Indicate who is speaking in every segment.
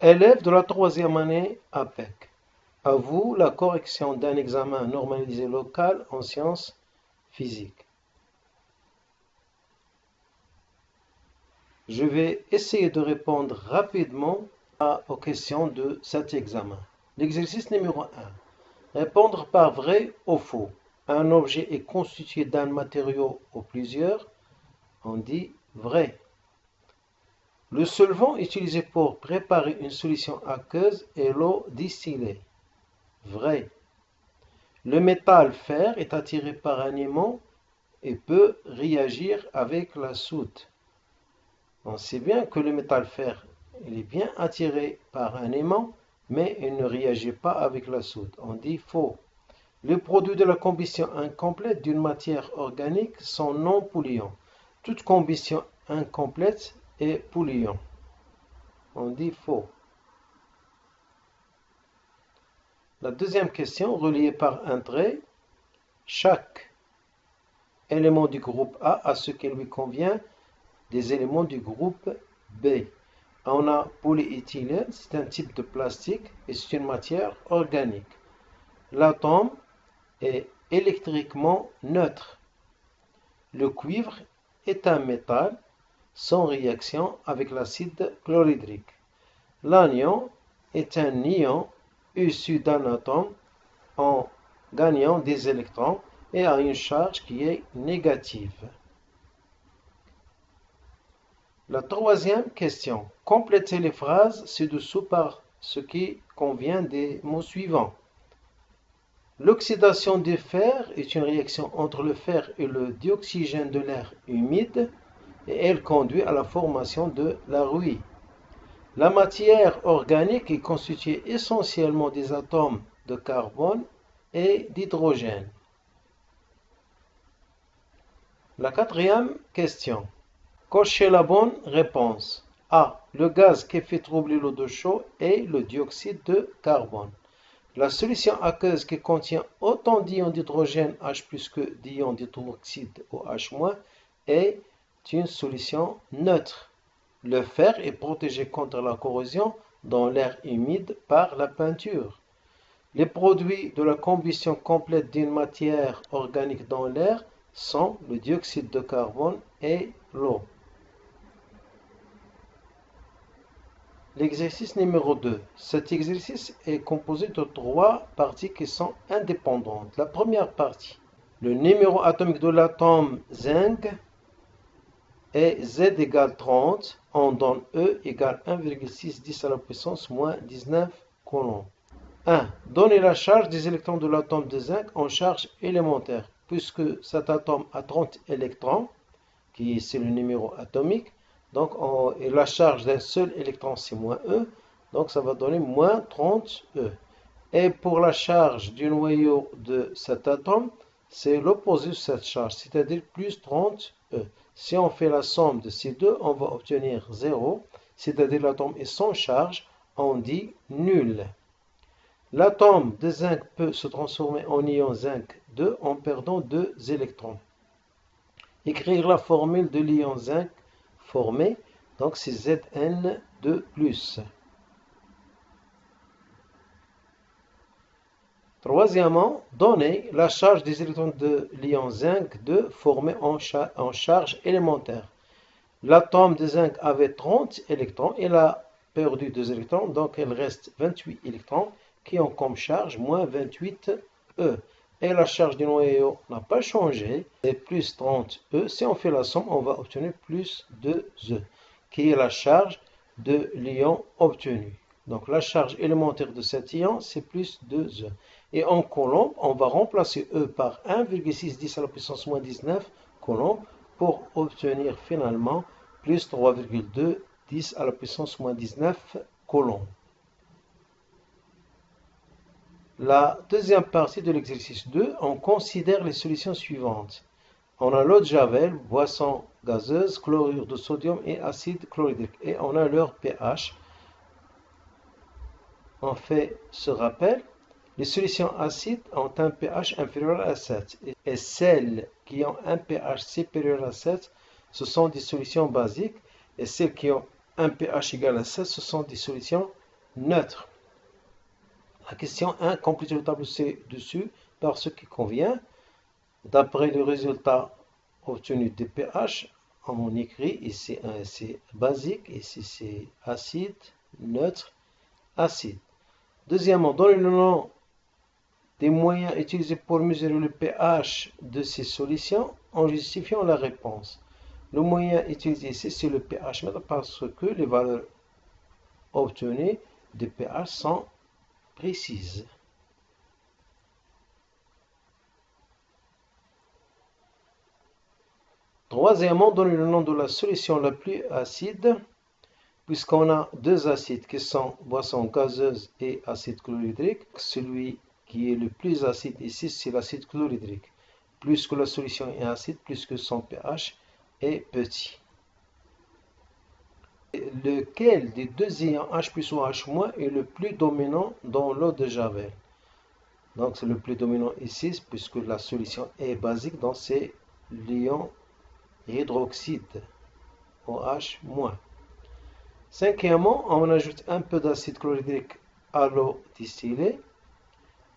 Speaker 1: Élève de la troisième année APEC. À vous la correction d'un examen normalisé local en sciences physiques. Je vais essayer de répondre rapidement aux questions de cet examen. L'exercice numéro 1. Répondre par vrai ou faux. Un objet est constitué d'un matériau ou plusieurs. On dit vrai. Le solvant utilisé pour préparer une solution aqueuse est l'eau distillée. Vrai. Le métal fer est attiré par un aimant et peut réagir avec la soude. On sait bien que le métal fer il est bien attiré par un aimant, mais il ne réagit pas avec la soude. On dit faux. Les produits de la combustion incomplète d'une matière organique sont non polluants. Toute combustion incomplète est polluant. On dit faux. La deuxième question, reliée par un trait. Chaque élément du groupe A ce qui lui convient des éléments du groupe B. On a polyéthylène, c'est un type de plastique et c'est une matière organique. L'atome est électriquement neutre. Le cuivre est un métal sans réaction avec l'acide chlorhydrique. L'anion est un ion issu d'un atome en gagnant des électrons et a une charge qui est négative. La troisième question. Complétez les phrases ci-dessous par ce qui convient des mots suivants. L'oxydation du fer est une réaction entre le fer et le dioxygène de l'air humide et elle conduit à la formation de la rouille. La matière organique est constituée essentiellement des atomes de carbone et d'hydrogène. La quatrième question. Cochez la bonne réponse. A. Le gaz qui fait troubler l'eau de chaud est le dioxyde de carbone. La solution aqueuse qui contient autant d'ions d'hydrogène H+ que d'ions d'hydroxyde OH- est une solution neutre. Le fer est protégé contre la corrosion dans l'air humide par la peinture. Les produits de la combustion complète d'une matière organique dans l'air sont le dioxyde de carbone et l'eau. L'exercice numéro 2. Cet exercice est composé de 3 parties qui sont indépendantes. La première partie, le numéro atomique de l'atome zinc est Z égale 30. On donne E égale 1,610 à la puissance moins 19 coulombs. 1. Donnez la charge des électrons de l'atome de zinc en charge élémentaire. Puisque cet atome a 30 électrons, qui c'est le numéro atomique, donc et la charge d'un seul électron c'est moins E, donc ça va donner moins 30 E. Et pour la charge du noyau de cet atome, c'est l'opposé de cette charge, c'est-à-dire plus 30 E. Si on fait la somme de ces deux, on va obtenir 0, c'est-à-dire l'atome est sans charge, on dit nul. L'atome de zinc peut se transformer en ion zinc 2 en perdant 2 électrons. Écrire la formule de l'ion zinc formé, donc c'est Zn2+. Troisièmement, donner la charge des électrons de l'ion zinc 2 formé en charge élémentaire. L'atome de zinc avait 30 électrons, il a perdu 2 électrons, donc il reste 28 électrons qui ont comme charge moins 28 E. Et la charge du noyau n'a pas changé, c'est plus 30 E. Si on fait la somme, on va obtenir plus 2 E, qui est la charge de l'ion obtenu. Donc la charge élémentaire de cet ion, c'est plus 2 E. Et en coulombs, on va remplacer E par 1,610 à la puissance moins 19 coulombs pour obtenir finalement plus 3,210 à la puissance moins 19 coulombs. La deuxième partie de l'exercice 2, on considère les solutions suivantes. On a l'eau de javel, boisson gazeuse, chlorure de sodium et acide chlorhydrique. Et on a leur pH. On fait ce rappel. Les solutions acides ont un pH inférieur à 7. Et celles qui ont un pH supérieur à 7, ce sont des solutions basiques. Et celles qui ont un pH égal à 7, ce sont des solutions neutre. La question 1, complétez le tableau ci-dessus par ce qui convient. D'après les résultats obtenus des pH, on écrit ici c'est basique, ici c'est acide, neutre, acide. Deuxièmement, donnez le nom des moyens utilisés pour mesurer le pH de ces solutions en justifiant la réponse. Le moyen utilisé ici, c'est le pH mètre parce que les valeurs obtenues de pH sont précises. Troisièmement, donnez le nom de la solution la plus acide, puisqu'on a deux acides qui sont boissons gazeuses et acide chlorhydrique. Celui qui est le plus acide ici, c'est l'acide chlorhydrique. Plus que la solution est acide, plus que son pH est petit. Lequel des deux ions H plus ou H- est le plus dominant dans l'eau de Javel? Donc c'est le plus dominant ici, puisque la solution est basique, donc c'est l'ion hydroxyde, OH-. Cinquièmement, on ajoute un peu d'acide chlorhydrique à l'eau distillée,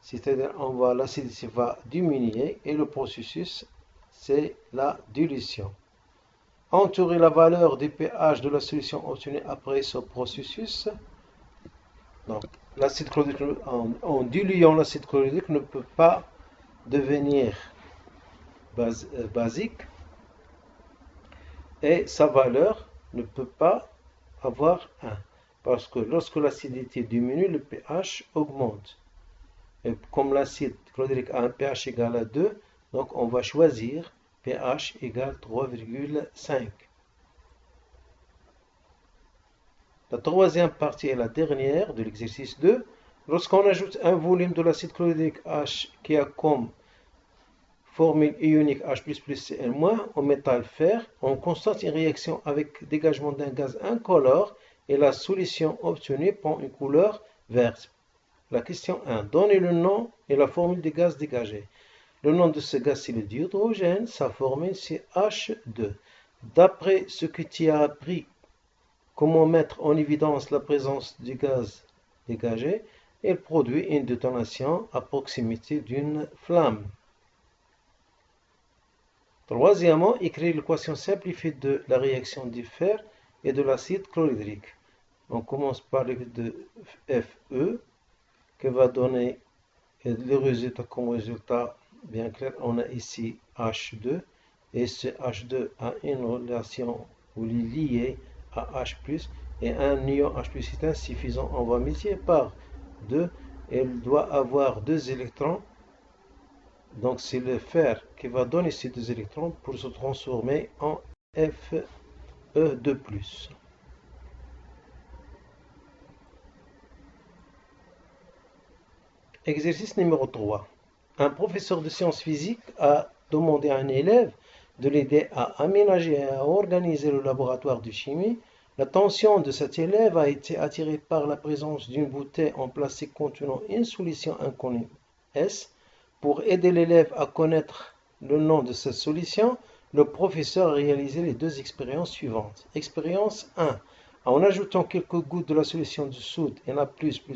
Speaker 1: c'est-à-dire l'acidité va diminuer et le processus c'est la dilution. Entourer la valeur du pH de la solution obtenue après ce processus. Donc, l'acide chlorhydrique, en diluant l'acide chlorhydrique, ne peut pas devenir basique et sa valeur ne peut pas avoir 1. Parce que lorsque l'acidité diminue, le pH augmente. Et comme l'acide chlorhydrique a un pH égal à 2, donc on va choisir pH égale 3,5. La troisième partie est la dernière de l'exercice 2. Lorsqu'on ajoute un volume de l'acide chlorhydrique H qui a comme formule ionique H++Cl- au métal fer, on constate une réaction avec dégagement d'un gaz incolore et la solution obtenue prend une couleur verte. La question 1. Donnez le nom et la formule des gaz dégagés. Le nom de ce gaz, c'est le dihydrogène. Sa formule, c'est H2. D'après ce que tu as appris, comment mettre en évidence la présence du gaz dégagé, il produit une détonation à proximité d'une flamme. Troisièmement, écrire l'équation simplifiée de la réaction du fer et de l'acide chlorhydrique. On commence par le de Fe, qui va donner le résultat comme résultat bien clair. On a ici H2, et ce H2 a une relation ou liée à H+, et un ion H+ est insuffisant. On va multiplier par 2, et il doit avoir 2 électrons. Donc c'est le fer qui va donner ces 2 électrons pour se transformer en Fe2+. Exercice numéro 3. Un professeur de sciences physiques a demandé à un élève de l'aider à aménager et à organiser le laboratoire de chimie. L'attention de cet élève a été attirée par la présence d'une bouteille en plastique contenant une solution inconnue S. Pour aider l'élève à connaître le nom de cette solution, le professeur a réalisé les deux expériences suivantes. Expérience 1. En ajoutant quelques gouttes de la solution de soude Na++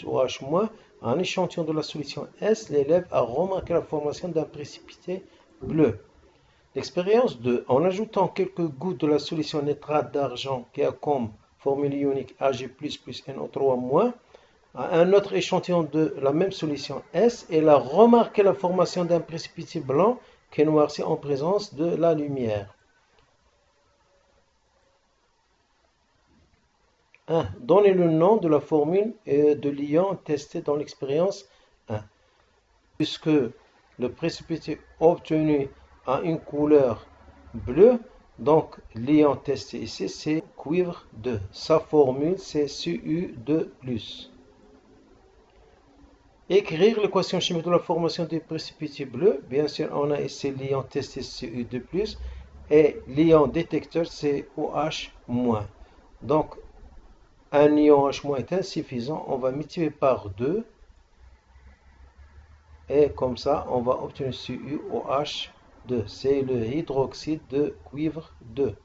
Speaker 1: OH- à un échantillon de la solution S, l'élève a remarqué la formation d'un précipité bleu. L'expérience 2. En ajoutant quelques gouttes de la solution nitrate d'argent qui a comme formule ionique Ag++ NO3- à un autre échantillon de la même solution S, elle a remarqué la formation d'un précipité blanc qui est noirci en présence de la lumière. 1. Donnez le nom de la formule de l'ion testé dans l'expérience 1. Puisque le précipité obtenu a une couleur bleue, donc l'ion testé ici c'est cuivre 2. Sa formule c'est Cu2+. Écrire l'équation chimique de la formation des précipités bleus. Bien sûr, on a ici l'ion testé Cu2+, et l'ion détecteur c'est OH-. Donc, un ion H- est insuffisant. On va multiplier par 2. Et comme ça, on va obtenir CuOH2. C'est le hydroxyde de cuivre 2.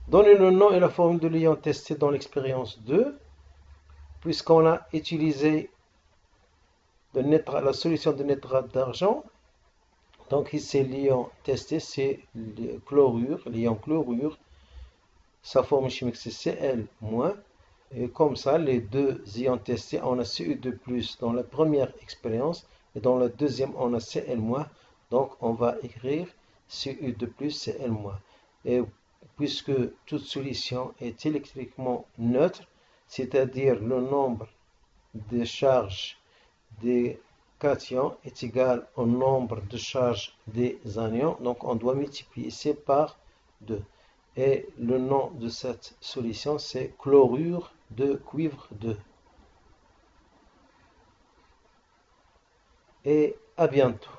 Speaker 1: Donnez le nom et la formule de l'ion testé dans l'expérience 2. puisqu'on a utilisé la solution de nitrate d'argent, donc ici l'ion testé c'est le chlorure, l'ion chlorure, sa forme chimique c'est Cl-. Et comme ça, les deux ions testés, on a Cu2+ dans la première expérience et dans la deuxième, on a Cl-. Donc, on va écrire Cu2+, Cl-. Et puisque toute solution est électriquement neutre, c'est-à-dire le nombre de charges des cations est égal au nombre de charges des anions, donc on doit multiplier C par 2. Et le nom de cette solution, c'est chlorure de cuivre 2. Et à bientôt.